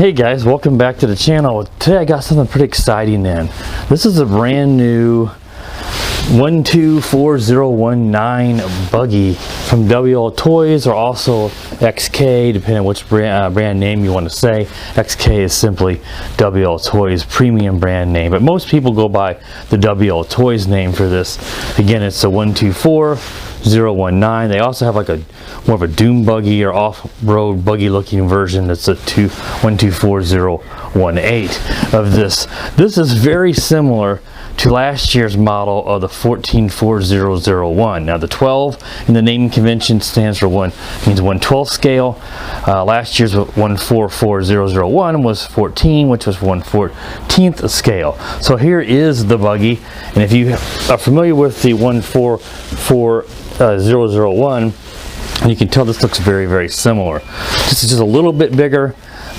Hey guys, welcome back to the channel. Today I got something pretty exciting in. This is a brand new 124019 Buggy from WLTOYS, or also XK, depending on which brand name you want to say. XK is simply WLTOYS premium brand name, but most people go by the WLTOYS name for this. Again, it's a 124019. They also have like a more of a dune buggy or off-road buggy looking version. That's a 124018 of this. This is very similar to last year's model of the 144001. Now the 12 in the naming convention stands for means 1/12 scale. Last year's 144001 was 14, which was 1/14th scale. So here is the buggy, and if you are familiar with the 144001, you can tell this looks very, very similar. This is just a little bit bigger,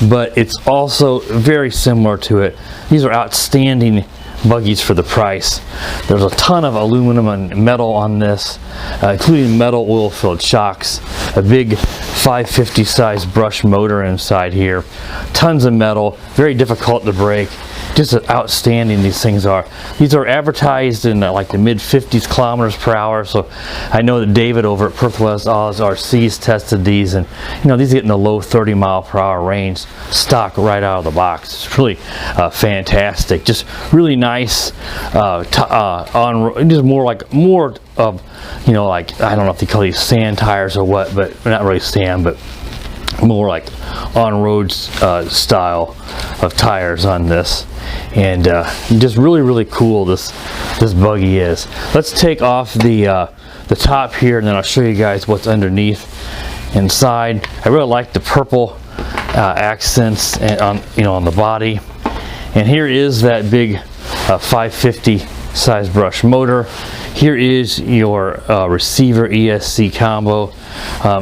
but it's also very similar to it. These are outstanding buggies for the price. There's a ton of aluminum and metal on this, including metal oil-filled shocks, a big 550 size brush motor inside here, tons of metal, very difficult to break. Just outstanding these things are. These are advertised in like the mid-50s kilometers per hour. So I know that David over at Perth West Oz RC's tested these, and you know, these get in the low 30 mile per hour range, stock right out of the box. It's really fantastic. Just really nice. Just more of, you know, like, I don't know if they call these sand tires or what, but not really sand, but more like on-road style of tires on this. And just really cool this buggy is. Let's take off the top here, and then I'll show you guys what's underneath inside. I really like the purple accents on the body. And here is that big 550 size brush motor. Here is your receiver ESC combo.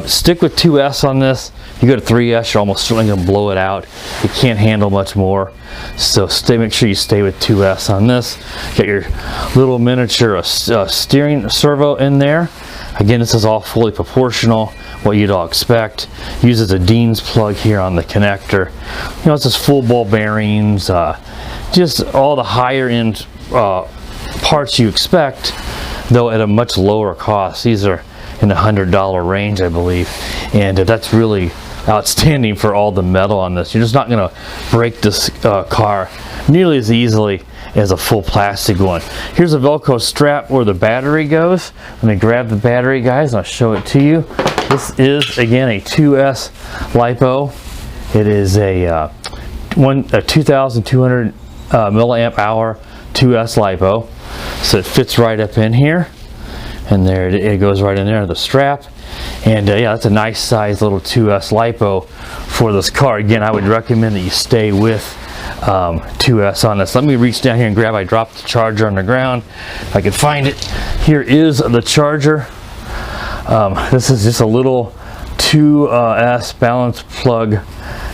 Stick with 2S on this. You go to 3S, you're almost certainly going to blow it out. You can't handle much more. So make sure you stay with 2S on this. Get your little miniature steering servo in there. Again, this is all fully proportional, what you'd all expect. Uses a Dean's plug here on the connector. You know, it's just full ball bearings, just all the higher end parts you expect, though at a much lower cost. These are in the $100 range, I believe, and that's really outstanding for all the metal on this. You're just not going to break this car nearly as easily as a full plastic one. Here's a Velcro strap where the battery goes. Let me grab the battery, guys, and I'll show it to you. This is, again, a 2S LiPo. It is a 2,200 milliamp hour 2S LiPo, so it fits right up in here, and there it goes right in there, the strap. And yeah, that's a nice size little 2S LiPo for this car. Again, I would recommend that you stay with 2S on this. Let me reach down here and grab. I dropped the charger on the ground if I can find it. Here is the charger. This is just a little 2S balance plug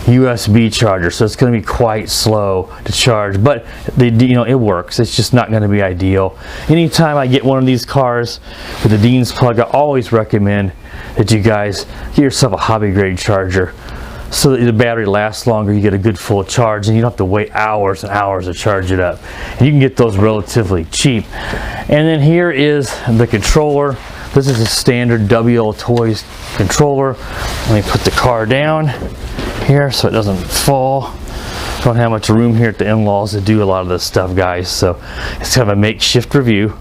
USB charger, so it's going to be quite slow to charge, but it works. It's just not going to be ideal. Anytime I get one of these cars with a Dean's plug, I always recommend that you guys get yourself a hobby grade charger so that the battery lasts longer, you get a good full charge, and you don't have to wait hours and hours to charge it up. And you can get those relatively cheap. And then here is the controller. This is a standard WLTOYS controller. Let me put the car down here so it doesn't fall. Don't have much room here at the in-laws to do a lot of this stuff, guys, so it's kind of a makeshift review.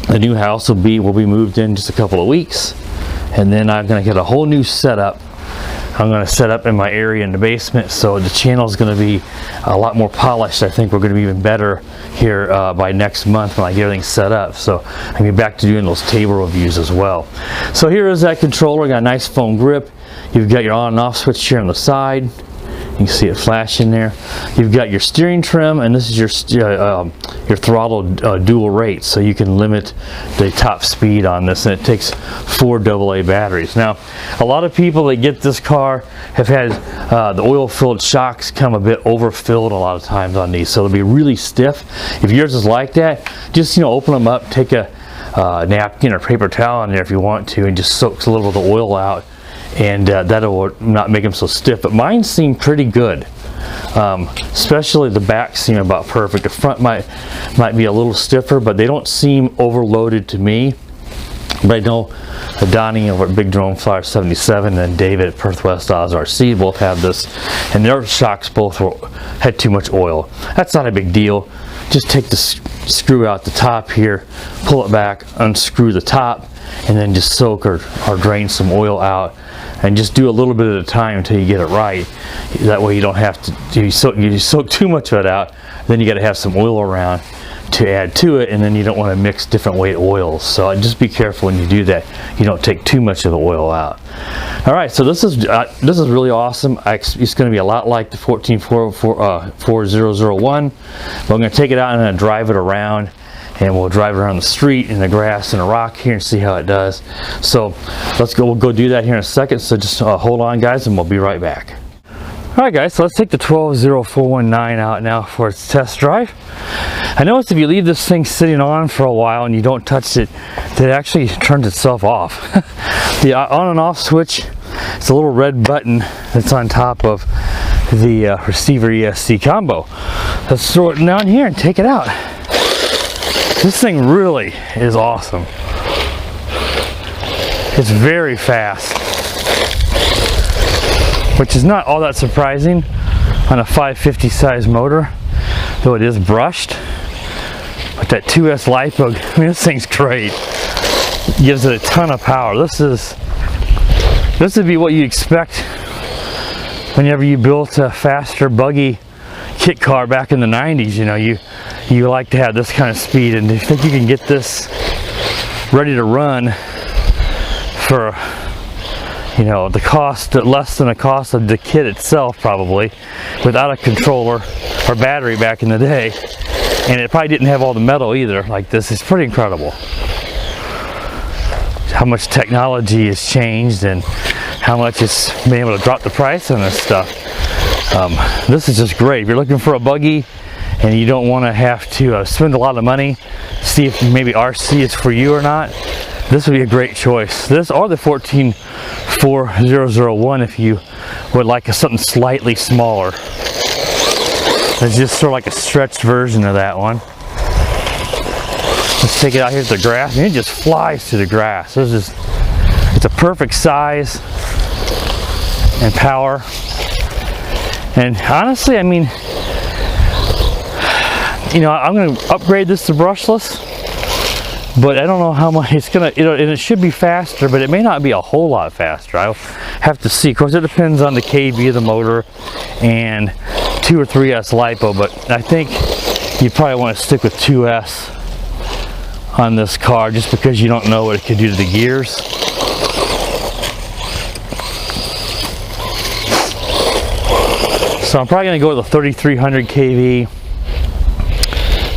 The new house will be moved in just a couple of weeks, and then I'm going to get a whole new setup. I'm going to set up in my area in the basement, so the channel is going to be a lot more polished. I think we're going to be even better here by next month when I get everything set up. So I'll be back to doing those table reviews as well. So here is that controller. Got a nice foam grip. You've got your on and off switch here on the side. You can see it flashing there. You've got your steering trim, and this is your throttle dual rate, so you can limit the top speed on this, and it takes 4 AA batteries. Now, a lot of people that get this car have had the oil-filled shocks come a bit overfilled a lot of times on these, so they'll be really stiff. If yours is like that, just open them up, take a napkin or paper towel in there if you want to, and just soaks a little of the oil out, and that'll not make them so stiff. But mine seem pretty good. Especially the back seem about perfect. The front might be a little stiffer, but they don't seem overloaded to me. But I know Donnie over at Big Drone Flyer 77 and David at Perth West Oz RC both have this, and their shocks both had too much oil. That's not a big deal. Just take the screw out the top here, pull it back, unscrew the top, and then just soak or drain some oil out, and just do a little bit at a time until you get it right. That way you don't have to, you soak too much of it out, then you got to have some oil around to add to it, and then you don't want to mix different weight oils. So just be careful when you do that, you don't take too much of the oil out. All right, so this is really awesome. It's going to be a lot like the 1444001, but I'm going to take it out and I'm going to drive it around, and we'll drive it around the street in the grass and the rock here and see how it does. So we'll go do that here in a second. So just hold on, guys, and we'll be right back. All right, guys, so let's take the 120419 out now for its test drive. I noticed if you leave this thing sitting on for a while and you don't touch it, it actually turns itself off. The on and off switch, it's a little red button that's on top of the receiver ESC combo. Let's throw it down here and take it out. This thing really is awesome. It's very fast, which is not all that surprising on a 550 size motor, though it is brushed. But that 2S LiPo, I mean, this thing's great. It gives it a ton of power. This would be what you expect whenever you built a faster buggy kit car back in the 90s. You know, you like to have this kind of speed, and you think you can get this ready to run for, you know, the cost, less than the cost of the kit itself, probably, without a controller or battery back in the day. And it probably didn't have all the metal either like this. It's pretty incredible how much technology has changed and how much it's been able to drop the price on this stuff. This is just great. If you're looking for a buggy and you don't want to have to spend a lot of money, see if maybe RC is for you or not, this would be a great choice. This or the 1444001 if you would like something slightly smaller. It's just sort of like a stretched version of that one. Let's take it out here to the grass, and it just flies through the grass. It's a perfect size and power. And honestly, I mean, you know, I'm going to upgrade this to brushless, but I don't know how much it's going to, and it should be faster, but it may not be a whole lot faster. I'll have to see. Of course, it depends on the kV of the motor and 2 or 3S LiPo, but I think you probably want to stick with 2S on this car just because you don't know what it could do to the gears. So I'm probably going to go with a 3300 kV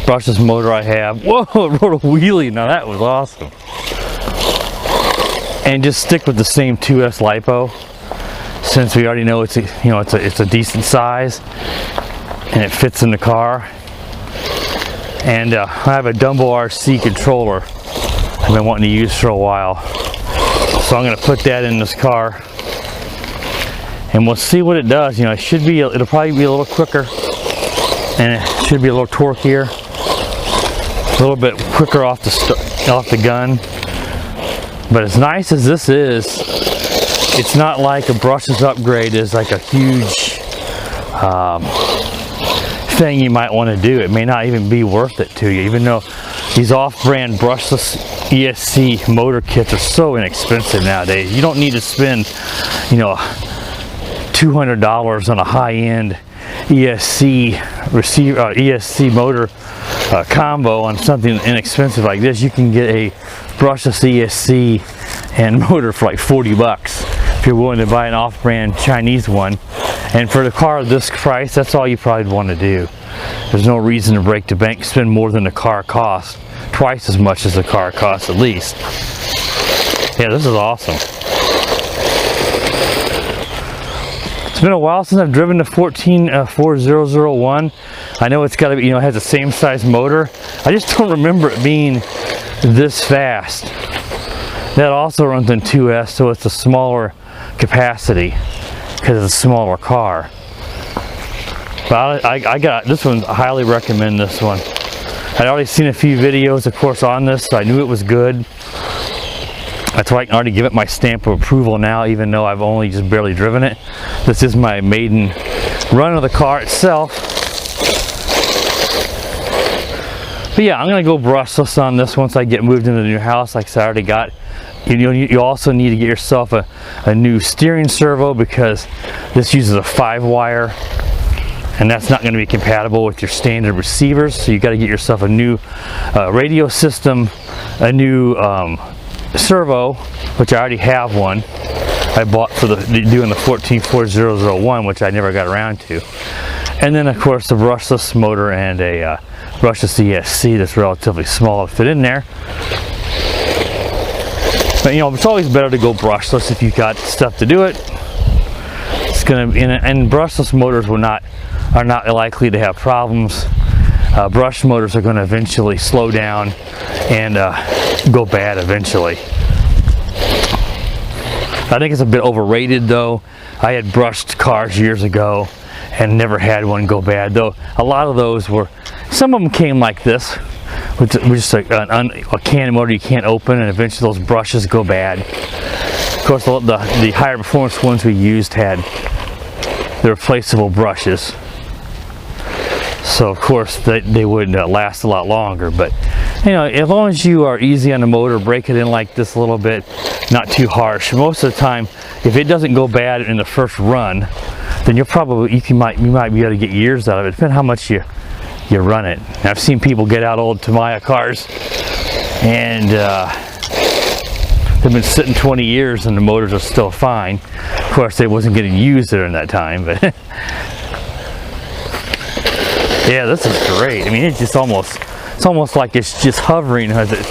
brushless motor I have. Whoa, it rode a wheelie. Now that was awesome. And just stick with the same 2S LiPo, since we already know it's a decent size and it fits in the car. And I have a Dumbo RC controller I've been wanting to use for a while, so I'm going to put that in this car and we'll see what it does. You know, it'll probably be a little quicker, and it should be a little torquier, a little bit quicker off the gun. But as nice as this is, it's not like a brushless upgrade is like a huge thing you might want to do. It may not even be worth it to you, even though these off-brand brushless ESC motor kits are so inexpensive nowadays. You don't need to spend, you know, $200 on a high-end ESC motor combo on something inexpensive like this. You can get a brushless ESC and motor for like 40 bucks if you're willing to buy an off-brand Chinese one. And for the car of this price, that's all you probably want to do. There's no reason to break the bank, spend more than the car costs, twice as much as the car costs at least. Yeah, this is awesome. It's been a while since I've driven the 1444001. I know it's got to be, you know, it has the same size motor. I just don't remember it being this fast. That also runs in 2S, so it's a smaller capacity because it's a smaller car. But I got this one. I highly recommend this one. I'd already seen a few videos, of course, on this, so I knew it was good. That's why I can already give it my stamp of approval now, even though I've only just barely driven it. This is my maiden run of the car itself. But yeah, I'm gonna go brushless on this once I get moved into the new house. Like I said, I already got. You also need to get yourself a new steering servo, because this uses a 5-wire, and that's not going to be compatible with your standard receivers. So you got to get yourself a new radio system, a new servo, which I already have one. I bought for doing the 144001, which I never got around to. And then of course the brushless motor and a brushless ESC that's relatively small to fit in there. But you know, it's always better to go brushless if you've got stuff to do it. It's gonna and brushless motors are not likely to have problems. Brush motors are going to eventually slow down and go bad eventually. I think it's a bit overrated though. I had brushed cars years ago and never had one go bad, though a lot of those were, some of them came like this, with just a can motor you can't open, and eventually those brushes go bad. Of course, the higher performance ones we used had the replaceable brushes, so of course they would last a lot longer. But you know, as long as you are easy on the motor, break it in like this a little bit, not too harsh. Most of the time, if it doesn't go bad in the first run, then you might be able to get years out of it, depending on how much you run it. And I've seen people get out old Tamiya cars and they've been sitting 20 years and the motors are still fine. Of course, they wasn't getting used during that time, but yeah, this is great. I mean, it's almost like it's just hovering as it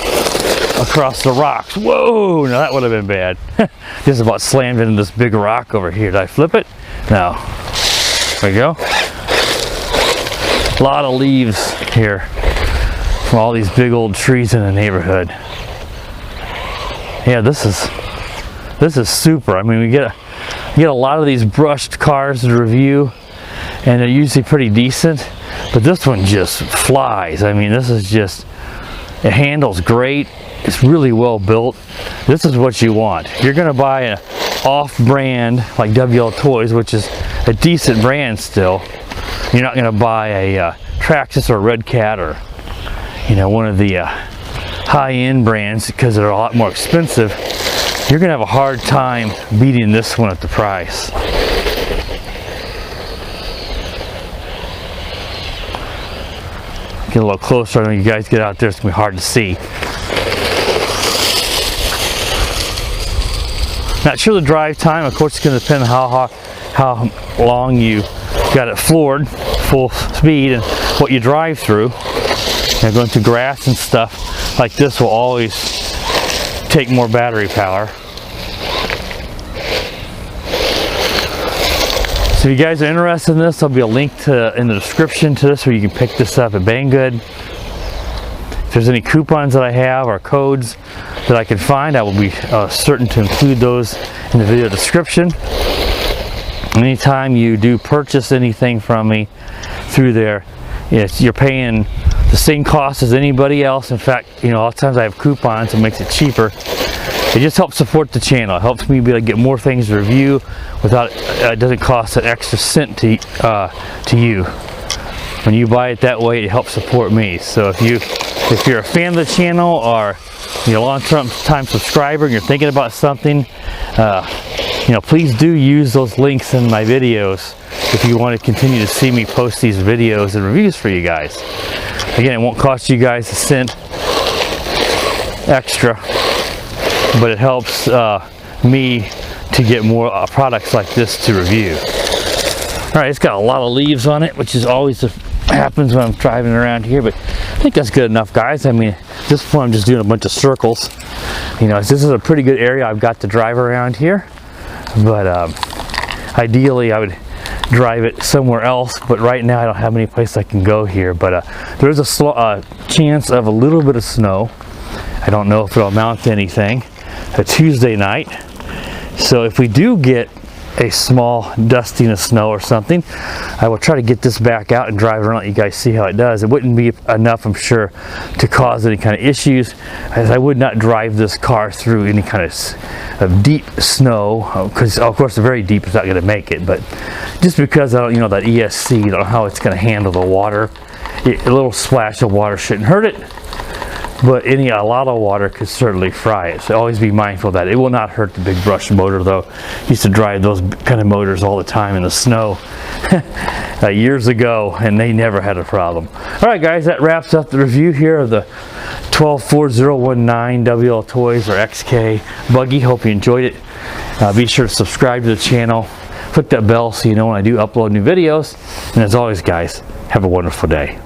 across the rocks. Whoa, now that would have been bad. Just about slammed into this big rock over here. Did I flip it? No. There we go. A lot of leaves here from all these big old trees in the neighborhood. Yeah, this is super. I mean, we get a lot of these brushed cars to review, and they're usually pretty decent, but this one just flies. I mean, this is just, it handles great. It's really well built. This is what you want. If you're gonna buy an off-brand like WLTOYS, which is a decent brand still, you're not gonna buy a Traxxas or Red Cat or, you know, one of the high-end brands, because they're a lot more expensive. You're gonna have a hard time beating this one at the price. Get a little closer. When you guys get out there, it's gonna be hard to see. Not sure the drive time. Of course, it's going to depend on how long you got it floored, full speed, and what you drive through. You know, going through grass and stuff like this will always take more battery power. So if you guys are interested in this, there'll be a link in the description to this where you can pick this up at Banggood. If there's any coupons that I have or codes that I can find, I will be certain to include those in the video description. Anytime you do purchase anything from me through there, you're paying the same cost as anybody else. In fact, you know, a lot of times I have coupons that makes it cheaper. It just helps support the channel. It helps me be able to get more things to review without it doesn't cost an extra cent to you. When you buy it that way, it helps support me. So if you're a fan of the channel, or you're a long-term subscriber and you're thinking about something, you know, please do use those links in my videos if you want to continue to see me post these videos and reviews for you guys. Again, it won't cost you guys a cent extra, but it helps me to get more products like this to review. All right, it's got a lot of leaves on it, which is always happens when I'm driving around here, but I think that's good enough, guys. I mean, at this point I'm just doing a bunch of circles. You know, this is a pretty good area I've got to drive around here, but ideally I would drive it somewhere else, but right now I don't have any place I can go here. But there's a chance of a little bit of snow. I don't know if it'll amount to anything. A Tuesday night, So if we do get a small dusting of snow or something, I will try to get this back out and drive around, let you guys see how it does. It wouldn't be enough, I'm sure, to cause any kind of issues, as I would not drive this car through any kind of deep snow, because of course the very deep is not going to make it, but just because I don't, you know, that ESC, I don't know how it's going to handle the water. A little splash of water shouldn't hurt it, but a lot of water could certainly fry it. So always be mindful of that. It will not hurt the big brush motor though. I used to drive those kind of motors all the time in the snow years ago, and they never had a problem. All right guys, that wraps up the review here of the 124019 WLTOYS or XK Buggy. Hope you enjoyed it. Be sure to subscribe to the channel. Click that bell so you know when I do upload new videos. And as always guys, have a wonderful day.